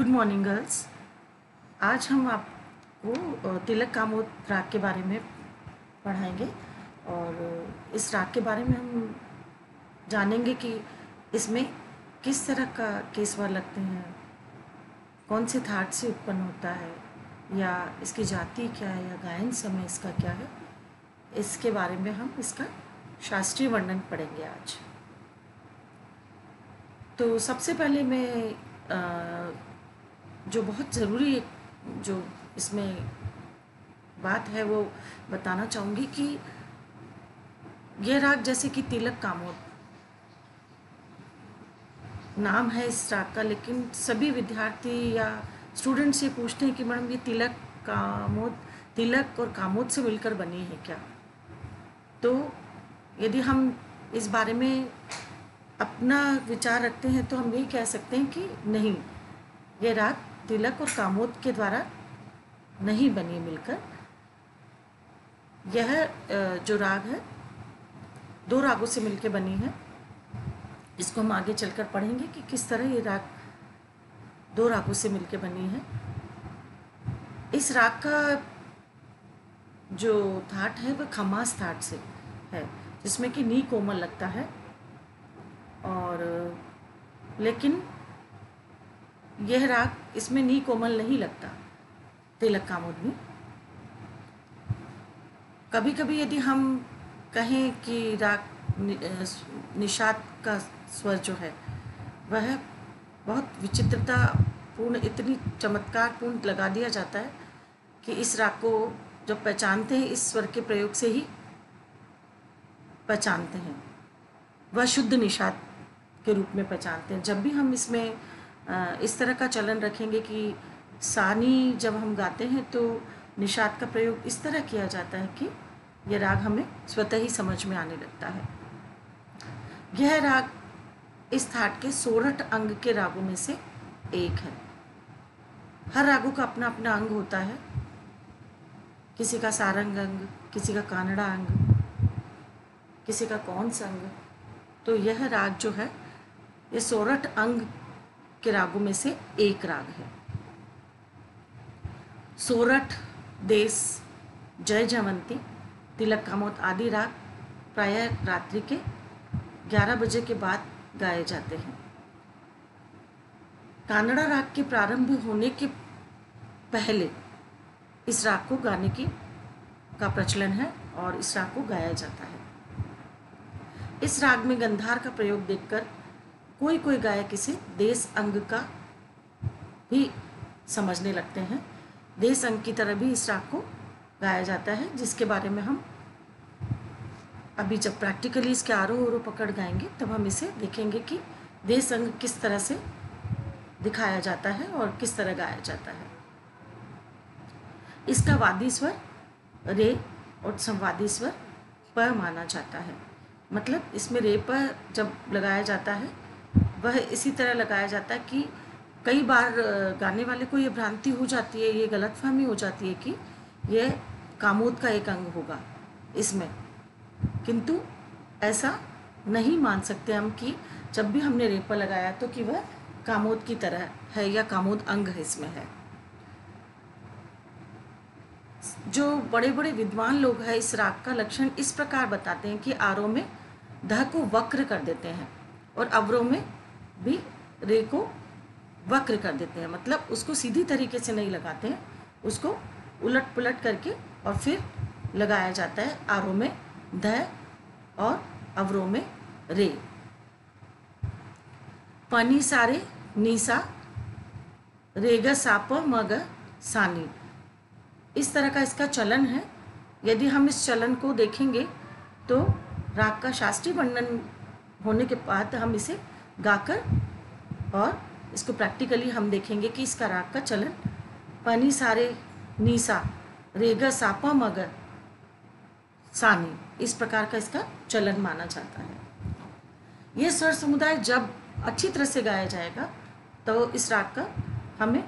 Good morning girls. आज हम आपको तिलक कामोद राग के बारे में पढ़ाएंगे और इस राग के बारे में हम जानेंगे कि इसमें किस तरह का केसवर लगते हैं, कौन से थाट से उत्पन्न होता है, या इसकी जाति क्या है, या गायन समय इसका क्या है। इसके बारे में हम इसका शास्त्रीय वर्णन पढ़ेंगे आज। तो सबसे पहले मैं जो बहुत ज़रूरी जो इसमें बात है वो बताना चाहूँगी कि यह राग जैसे कि तिलक कामोद नाम है इस राग का, लेकिन सभी विद्यार्थी या स्टूडेंट से पूछते हैं कि मैडम ये तिलक और कामोद से मिलकर बनी है क्या। तो यदि हम इस बारे में अपना विचार रखते हैं तो हम यही कह सकते हैं कि नहीं, ये राग तिलक और कामोद के द्वारा नहीं बनी मिलकर। यह जो राग है दो रागों से मिलकर बनी है। इसको हम आगे चलकर पढ़ेंगे कि किस तरह ये राग दो रागों से मिलकर बनी है। इस राग का जो थाट है वह खमास थाट से है, जिसमें कि नी कोमल लगता है, और लेकिन यह राग इसमें नी कोमल नहीं लगता तिलक कामोद में। कभी कभी यदि हम कहें कि राग निषाद का स्वर जो है वह बहुत विचित्रता पूर्ण, इतनी चमत्कार पूर्ण लगा दिया जाता है कि इस राग को जब पहचानते हैं इस स्वर के प्रयोग से ही पहचानते हैं, वह शुद्ध निषाद के रूप में पहचानते हैं। जब भी हम इसमें इस तरह का चलन रखेंगे कि सानी जब हम गाते हैं तो निषाद का प्रयोग इस तरह किया जाता है कि यह राग हमें स्वतः ही समझ में आने लगता है। यह राग इस थाट के 16 अंग के रागों में से एक है। हर रागों का अपना अपना अंग होता है, किसी का सारंग अंग, किसी का कानड़ा अंग, किसी का कौन सा अंग। तो यह राग जो है ये 16 अंग के रागों में से एक राग है। सोरठ, देश, जय जयवंती, तिलक कामोद आदि राग प्रायः रात्रि के 11 बजे के बाद गाए जाते हैं। कानड़ा राग के प्रारंभ होने के पहले इस राग को गाने का प्रचलन है और इस राग को गाया जाता है। इस राग में गंधार का प्रयोग देखकर कोई कोई गायक इसे देश अंग का भी समझने लगते हैं। देश अंग की तरह भी इस राग को गाया जाता है, जिसके बारे में हम अभी जब प्रैक्टिकली इसके आरोह अवरोह पकड़ गाएंगे तब हम इसे देखेंगे कि देश अंग किस तरह से दिखाया जाता है और किस तरह गाया जाता है। इसका वादी स्वर रे और संवादी स्वर प माना जाता है। मतलब इसमें रे पर जब लगाया जाता है वह इसी तरह लगाया जाता है कि कई बार गाने वाले को ये भ्रांति हो जाती है, ये गलतफहमी हो जाती है कि यह कामोद का एक अंग होगा इसमें, किंतु ऐसा नहीं मान सकते हम कि जब भी हमने रे पर लगाया तो कि वह कामोद की तरह है या कामोद अंग है इसमें है। जो बड़े बड़े विद्वान लोग हैं इस राग का लक्षण इस प्रकार बताते हैं कि आरोह में ध को वक्र कर देते हैं और अवरोह में भी रे को वक्र कर देते हैं। मतलब उसको सीधी तरीके से नहीं लगाते हैं, उसको उलट पुलट करके और फिर लगाया जाता है। आरोह में ध और अवरोह में रे। पनी सारे नीसा रेग साप मग सानी, इस तरह का इसका चलन है। यदि हम इस चलन को देखेंगे तो राग का शास्त्रीय वर्णन होने के बाद हम इसे गाकर और इसको प्रैक्टिकली हम देखेंगे कि इसका राग का चलन पनी सारे नीसा रेग सापा मग सानी, इस प्रकार का इसका चलन माना जाता है। यह स्वर समुदाय जब अच्छी तरह से गाया जाएगा तो इस राग का हमें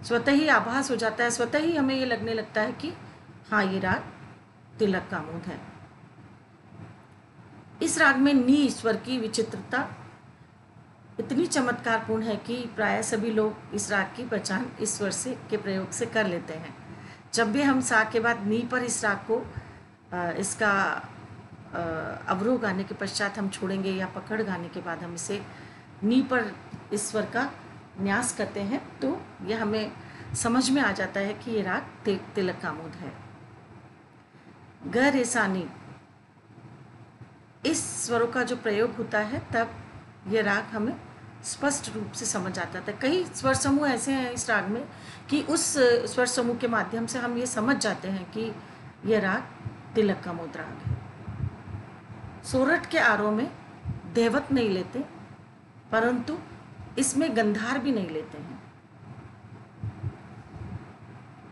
स्वतः ही आभास हो जाता है, स्वतः ही हमें ये लगने लगता है कि हाँ ये राग तिलक कामोद है। इस राग में नी स्वर की विचित्रता इतनी चमत्कारपूर्ण है कि प्राय सभी लोग इस राग की पहचान इस स्वर से के प्रयोग से कर लेते हैं। जब भी हम सा के बाद नी पर इस राग को इसका अवरोह गाने के पश्चात हम छोड़ेंगे या पकड़ गाने के बाद हम इसे नी पर इस स्वर का न्यास करते हैं तो यह हमें समझ में आ जाता है कि ये राग तिलक कामोद है। ग रे सा नी, इस स्वरों का जो प्रयोग होता है तब ये राग हमें स्पष्ट रूप से समझ आता था। कई स्वर समूह ऐसे हैं इस राग में कि उस स्वर समूह के माध्यम से हम ये समझ जाते हैं कि यह राग तिलक कामोद राग है। सोरठ के आरोह में देवत नहीं लेते, परंतु इसमें गंधार भी नहीं लेते हैं।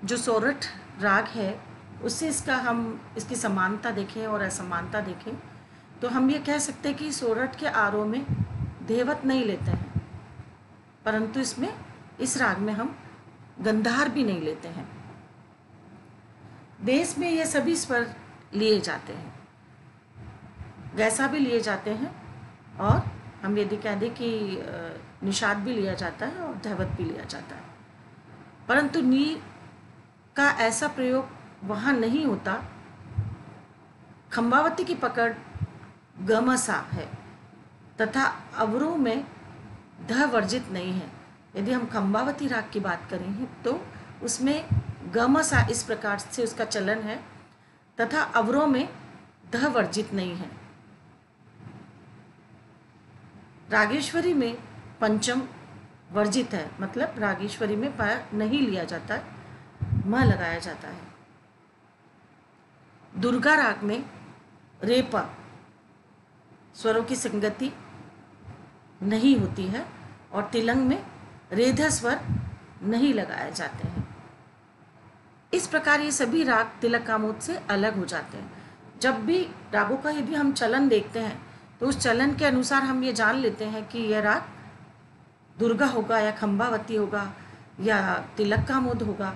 जो सोरठ राग है उससे इसकी समानता देखें और असमानता देखें तो हम ये कह सकते हैं कि सोरठ के आरोह में देवत नहीं लेते हैं, परंतु इस राग में हम गंधार भी नहीं लेते हैं। देश में ये सभी स्वर लिए जाते हैं, गैसा भी लिए जाते हैं और हम यदि कह दें कि निषाद भी लिया जाता है और धैवत भी लिया जाता है, परंतु नी का ऐसा प्रयोग वहाँ नहीं होता। खंबावती की पकड़ गमसा है तथा अवरोह में ध वर्जित नहीं है। यदि हम खंबावती राग की बात करें तो उसमें गमसा इस प्रकार से उसका चलन है तथा अवरोह में ध वर्जित नहीं है। रागेश्वरी में पंचम वर्जित है, मतलब रागेश्वरी में प नहीं लिया जाता है, म लगाया जाता है। दुर्गा राग में रेपा स्वरों की संगति नहीं होती है और तिलंग में रेधा स्वर नहीं लगाए जाते हैं। इस प्रकार ये सभी राग तिलक कामोद से अलग हो जाते हैं। जब भी रागों का यदि हम चलन देखते हैं तो उस चलन के अनुसार हम ये जान लेते हैं कि यह राग दुर्गा होगा या खंबावती होगा या तिलक कामोद होगा।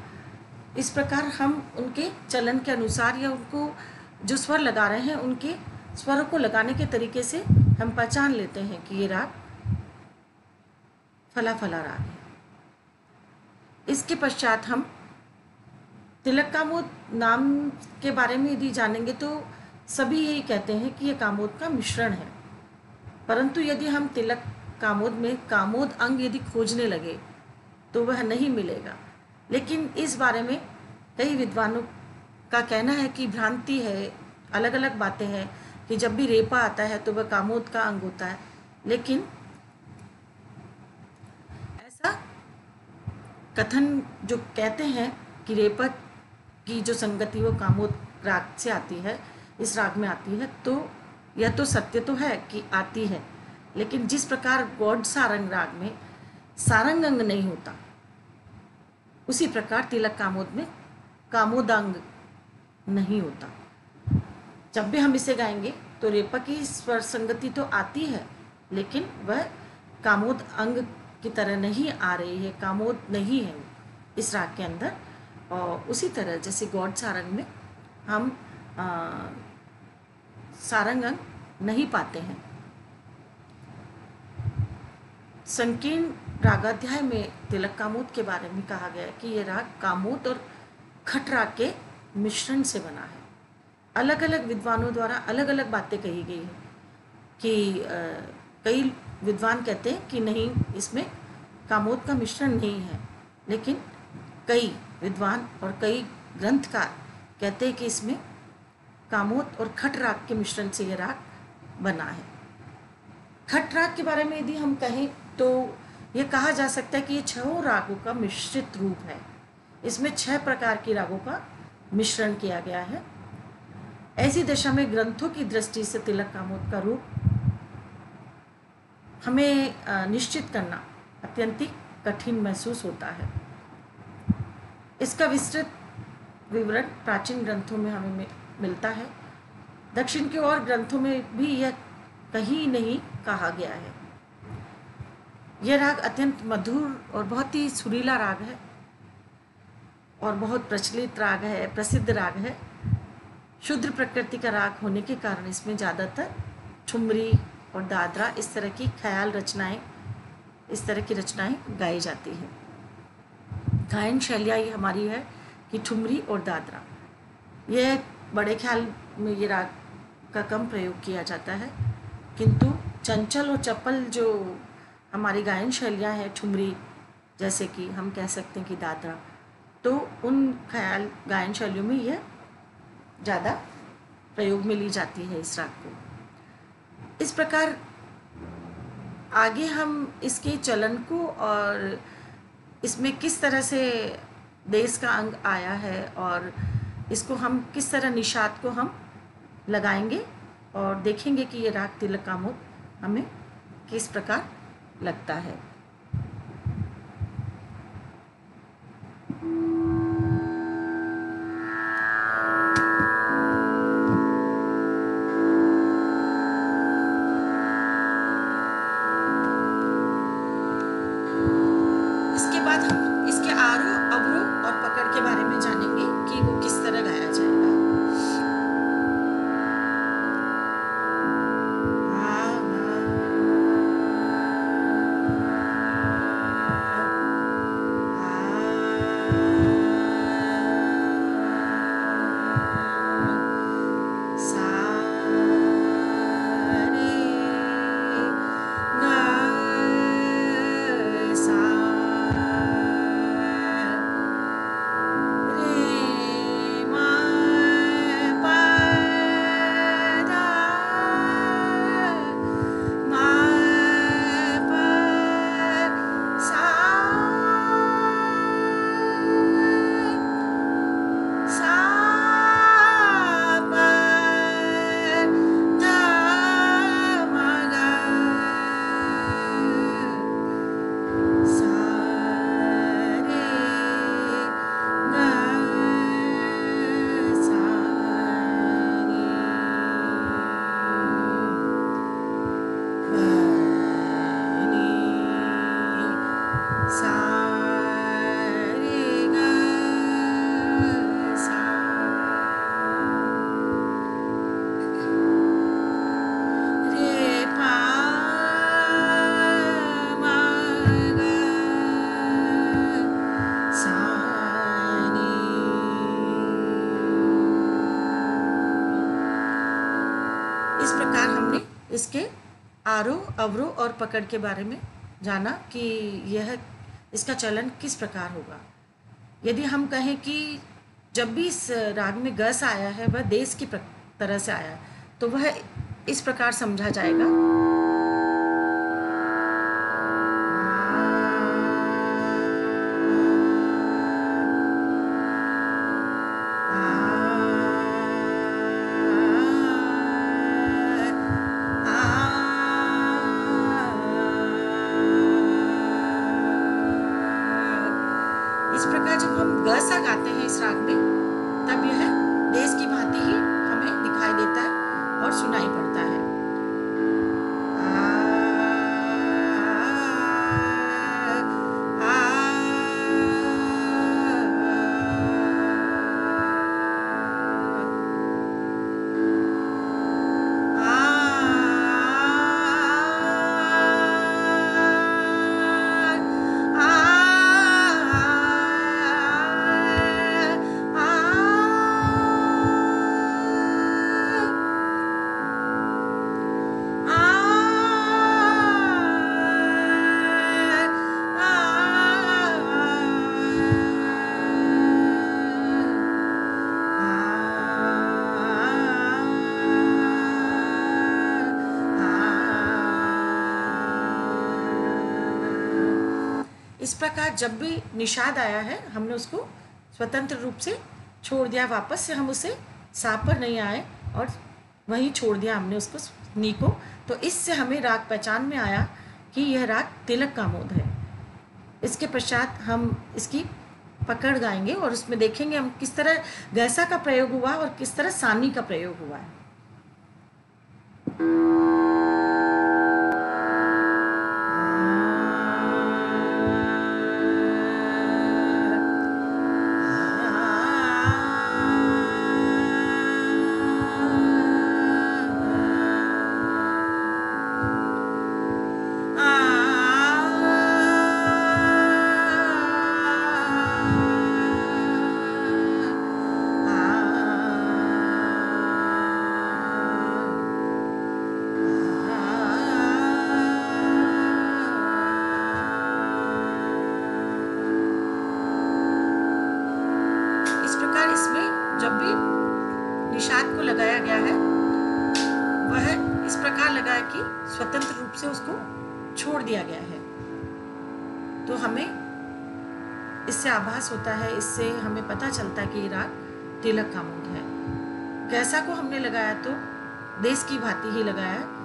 इस प्रकार हम उनके चलन के अनुसार या उनको जो स्वर लगा रहे हैं उनके स्वरों को लगाने के तरीके से हम पहचान लेते हैं कि ये राग फला फला राग है। इसके पश्चात हम तिलक कामोद नाम के बारे में यदि जानेंगे तो सभी यही कहते हैं कि ये कामोद का मिश्रण है, परंतु यदि हम तिलक कामोद में कामोद अंग यदि खोजने लगे तो वह नहीं मिलेगा। लेकिन इस बारे में कई विद्वानों का कहना है कि भ्रांति है, अलग अलग बातें हैं कि जब भी रेपा आता है तो वह कामोद का अंग होता है, लेकिन ऐसा कथन जो कहते हैं कि रेपा की जो संगति वो कामोद राग से आती है, इस राग में आती है, तो यह तो सत्य तो है कि आती है, लेकिन जिस प्रकार गौड़ सारंग राग में सारंग अंग नहीं होता उसी प्रकार तिलक कामोद में कामोदांग नहीं होता। जब भी हम इसे गाएंगे तो रेपा की स्वर संगति तो आती है, लेकिन वह कामोद अंग की तरह नहीं आ रही है, कामोद नहीं है इस राग के अंदर। और उसी तरह जैसे गौड़ सारंग में हम सारंग अंग नहीं पाते हैं। संकीर्ण रागाध्याय में तिलक कामोद के बारे में कहा गया है कि यह राग कामोद और खट राग के मिश्रण से बना है। अलग अलग विद्वानों द्वारा अलग अलग बातें कही गई है कि कई विद्वान कहते हैं कि नहीं, इसमें कामोद का मिश्रण नहीं है, लेकिन कई विद्वान और कई ग्रंथकार कहते हैं कि इसमें कामोद और खट राग के मिश्रण से यह राग बना है। खट राग के बारे में यदि हम कहें तो ये कहा जा सकता है कि ये 6 रागों का मिश्रित रूप है। इसमें 6 प्रकार की रागों का मिश्रण किया गया है। ऐसी दशा में ग्रंथों की दृष्टि से तिलक कामोद का रूप हमें निश्चित करना अत्यंत कठिन महसूस होता है। इसका विस्तृत विवरण प्राचीन ग्रंथों में हमें मिलता है। दक्षिण के और ग्रंथों में भी यह कहीं नहीं कहा गया है। यह राग अत्यंत मधुर और बहुत ही सुरीला राग है और बहुत प्रचलित राग है, प्रसिद्ध राग है। शुद्र प्रकृति का राग होने के कारण इसमें ज़्यादातर ठुमरी और दादरा इस तरह की ख्याल रचनाएं इस तरह की रचनाएं गाई जाती हैं। गायन शैलियाँ ये हमारी है कि ठुमरी और दादरा। यह बड़े ख्याल में ये राग का कम प्रयोग किया जाता है, किंतु चंचल और चपल जो हमारी गायन शैलियाँ हैं, ठुमरी जैसे कि हम कह सकते हैं कि दादरा, तो उन ख्याल गायन शैलियों में यह ज़्यादा प्रयोग में ली जाती है इस राग को। इस प्रकार आगे हम इसके चलन को और इसमें किस तरह से देश का अंग आया है और इसको हम किस तरह निषाद को हम लगाएंगे और देखेंगे कि ये राग तिलक कामोद हमें किस प्रकार लगता है। इसके बाद हम इसके आरोह अवरोह और पकड़ के बारे में जानेंगे कि वो किस तरह गाया जाएगा। इस प्रकार हमने इसके आरोह अवरोह और पकड़ के बारे में जाना कि यह इसका चलन किस प्रकार होगा। यदि हम कहें कि जब भी इस राग में गस आया है वह देश की तरह से आया है, तो वह इस प्रकार समझा जाएगा। इस प्रकार जब हम ग सा गाते हैं इस राग में, तब यह देश की भांति ही हमें दिखाई देता है और सुनाई पड़ता है। इस प्रकार जब भी निषाद आया है हमने उसको स्वतंत्र रूप से छोड़ दिया, वापस से हम उसे सा पर नहीं आए और वहीं छोड़ दिया हमने उसको नी को। तो इससे हमें राग पहचान में आया कि यह राग तिलक कामोद है। इसके पश्चात हम इसकी पकड़ गाएंगे और उसमें देखेंगे हम किस तरह गैसा का प्रयोग हुआ और किस तरह सानी का प्रयोग हुआ है। जब भी निषाद को लगाया गया है वह इस प्रकार लगा है कि स्वतंत्र रूप से उसको छोड़ दिया गया है। तो हमें इससे आभास होता है, इससे हमें पता चलता है कि ये राग तिलक कामोद है। कैसा को हमने लगाया तो देश की भांति ही लगाया है।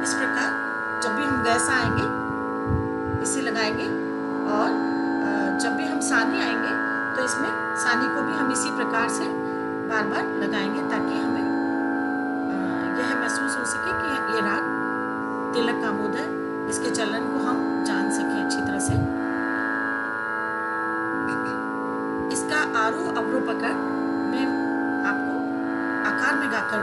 इस प्रकार जब भी हम गैसा आएंगे इसे लगाएंगे, और जब भी हम सानी आएंगे तो इसमें सानी को भी हम इसी प्रकार से बार बार लगाएंगे, ताकि हमें यह महसूस हो सके कि ये राग तिलक कामोद है। इसके चलन को हम जान सकें अच्छी तरह से। इसका आरोह अवरोह पकड़ मैं आपको आकार में गाकर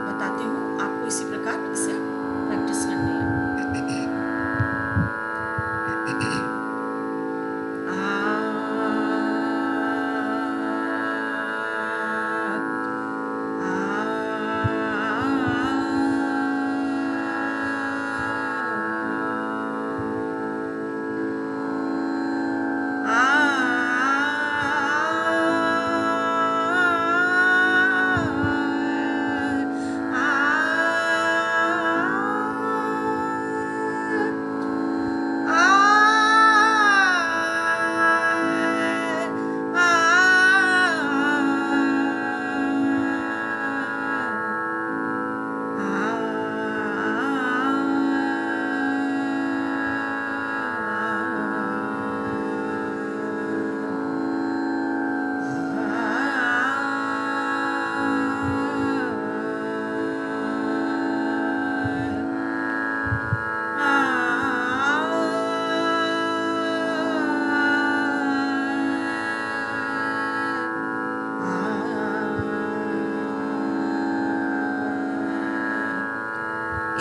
बताती हूँ। आपको इसी प्रकार इसे प्रैक्टिस करनी है।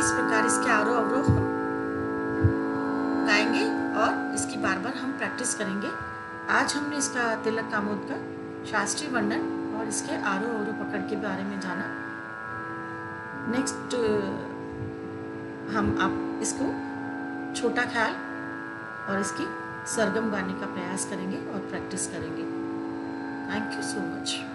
इस प्रकार इसके आरोह अवरोह हम गाएंगे और इसकी बार बार हम प्रैक्टिस करेंगे। आज हमने इसका तिलक कामोद का शास्त्रीय वर्णन और इसके आरोह अवरोह पकड़ के बारे में जाना। नेक्स्ट हम आप इसको छोटा ख्याल और इसकी सरगम गाने का प्रयास करेंगे और प्रैक्टिस करेंगे। Thank you so much.